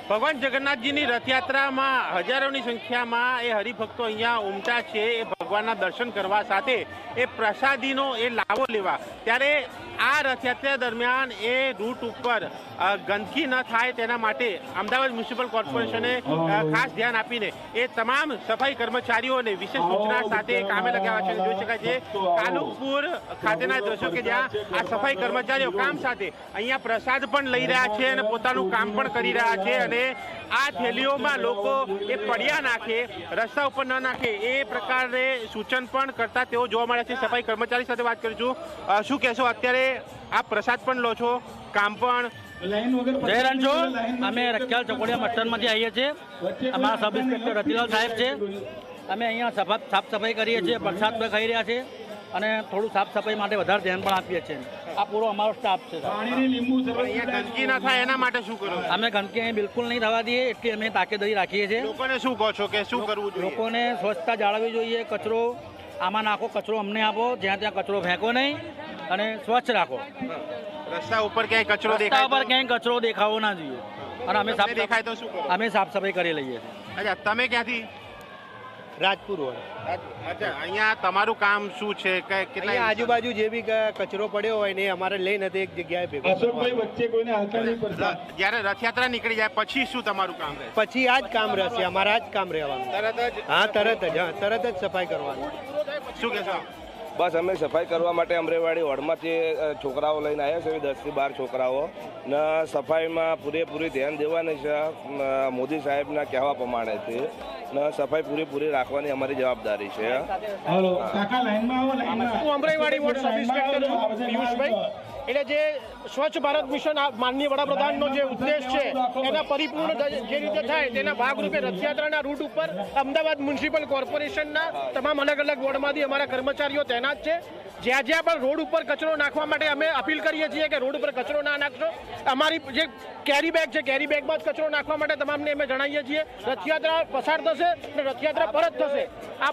ભગવાન જગન્નાથજીની રથયાત્રામાં હજારોની સંખ્યામાં એ હરિભક્તો અહીંયા ઉમટ્યા છે એ ભગવાનના દર્શન કરવા સાથે એ પ્રસાદીનો એ લાવો લેવા। ત્યારે આ રથયાત્રા દરમિયાન એ રૂટ ઉપર ગંદકી ન થાય તેના માટે અમદાવાદ મ્યુનિસિપલ કોર્પોરેશને ખાસ ધ્યાન આપીને એ તમામ સફાઈ કર્મચારીઓને વિશેષ સૂચના સાથે કામે લગાવ્યા છે। જોઈ શકાય છે કાલુપુર ખાતેના દ્રશ્યો કે જ્યાં આ સફાઈ કર્મચારીઓ કામ સાથે અહીંયા પ્રસાદ પણ લઈ રહ્યા છે અને પોતાનું કામ પણ કરી રહ્યા છે અને આ થેલીઓમાં લોકો એ પડ્યા નાખે, રસ્તા ઉપર ન નાખે એ પ્રકારે સૂચન પણ કરતા તેઓ જોવા મળ્યા છે। સફાઈ કર્મચારી સાથે વાત કરીશું। શું કહેશો, અત્યારે આપ પ્રસાદ પણ લો છો, કામ પણ જય રણ છો। અમે રખિયાલ ચોકડિયા મટનમાંથી આવીએ છીએ। અમારા સબ ઇન્સ્પેક્ટર રતિલાલ સાહેબ છે। અમે અહીંયા સાફ સફાઈ કરીએ છીએ, પ્રસાદ પણ ખાઈ રહ્યા છે અને થોડું સાફ સફાઈ માટે વધારે ધ્યાન પણ આપીએ છીએ। આ પૂરો અમારો સ્ટાફ છે। અહીંયા ગંદકી ના થાય એના માટે શું કરો? અમે ગંદકી અહીં બિલકુલ નહીં થવા દઈએ એટલી અમે તાકેદારી રાખીએ છીએ। લોકોને શું કહો છો કે શું કરવું જોઈએ? લોકોને સ્વચ્છતા જાળવવી જોઈએ। કચરો આમાં નાખો, કચરો અમને આપો, જ્યાં ત્યાં કચરો ફેંકો નહીં અને સ્વચ્છ રાખો। રસ્તા ઉપર ક્યાંય કચરો રસ્તા દેખાય ઉપર ક્યાંય કચરો દેખાવો ના જોઈએ અને અમે સાફ દેખાય તો શું કરો? અમે સાફ સફાઈ કરી લઈએ છીએ। અચ્છા, તમે ક્યાંથી? રાજપુર રોડ। અચ્છા, અહીંયા તમારું કામ શું છે? કેટલા આજુબાજુ જે બી કચરો પડ્યો હોય ને અમારે લઈને એક જગ્યાએ ભેગો જ્યારે રથયાત્રા નીકળી જાય પછી શું તમારું કામ રહે? પછી આ જ કામ રહેશે, અમારા આ જ કામ રહેવાનું। તરત જ? હા, તરત જ સફાઈ કરવાનું। શું કહેશો? બસ અમે સફાઈ કરવા માટે અમરેવાડી વોર્ડમાંથી છોકરાઓ લઈને આવ્યા છે, 10 થી 12 છોકરાઓ ને સફાઈમાં પૂરેપૂરી ધ્યાન દેવાની છે મોદી સાહેબના કહેવા પ્રમાણેથી ને સફાઈ પૂરેપૂરી રાખવાની અમારી જવાબદારી છે। હું અમરેવાડી વોર્ડ સબ ઇન્સ્પેક્ટર પિયુષભાઈ। એટલે જે સ્વચ્છ ભારત મિશન માનનીય વડાપ્રધાનનો જે ઉદ્દેશ છે એના પરિપૂર્ણ જે રીતે થાય તેના ભાગરૂપે રથયાત્રાના રૂટ ઉપર અમદાવાદ મ્યુનિસિપલ કોર્પોરેશનના તમામ અલગ અલગ વોર્ડમાંથી અમારા કર્મચારીઓ તૈનાત છે। જ્યાં જ્યાં પણ રોડ ઉપર કચરો નાખવા માટે અમે અપીલ કરીએ છીએ કે રોડ ઉપર કચરો ના નાખશો। અમારી જે કેરી બેગ છે, કેરી બેગમાં જ કચરો નાખવા માટે તમામને અમે જણાવીએ છીએ। રથયાત્રા પસાર થશે અને રથયાત્રા પરત થશે, આ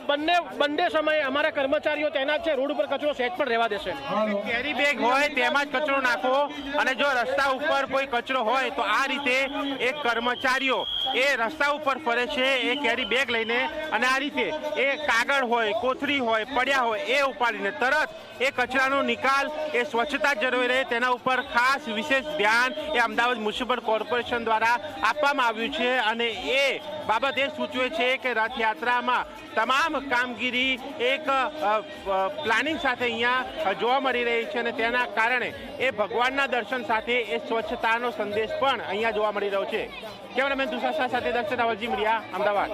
બંને સમયે અમારા કર્મચારીઓ તૈનાત છે। રોડ ઉપર કચરો સહેજ પણ રહેવા દેશે નહીં। કેરી બેગ હોય તેમાં જ કચરો નાખો અને જો રસ્તા ઉપર કોઈ કચરો હોય તો આ રીતે એ કર્મચારીઓ એ રસ્તા ઉપર ફરે છે એ કેરી બેગ લઈને અને આ રીતે એ કાગળ હોય, કોથળી હોય, પડ્યા હોય એ ઉપાડીને તરત એ કચરાનો નિકાલ, એ સ્વચ્છતા જળવાઈ રહે તેના ઉપર ખાસ વિશેષ ધ્યાન એ અમદાવાદ મ્યુનિસિપલ કોર્પોરેશન દ્વારા આપવામાં આવ્યું છે અને એ બાબત એ સૂચવે છે કે રથયાત્રામાં તમામ કામગીરી એક પ્લાનિંગ સાથે અહીંયા જોવા મળી રહી છે અને તેના કારણે એ ભગવાનના દર્શન સાથે એ સ્વચ્છતાનો સંદેશ પણ અહીંયા જોવા મળી રહ્યો છે। કેમેરામેન તુષાર સાથે દર્શન રાવલજી મીડિયા, અમદાવાદ।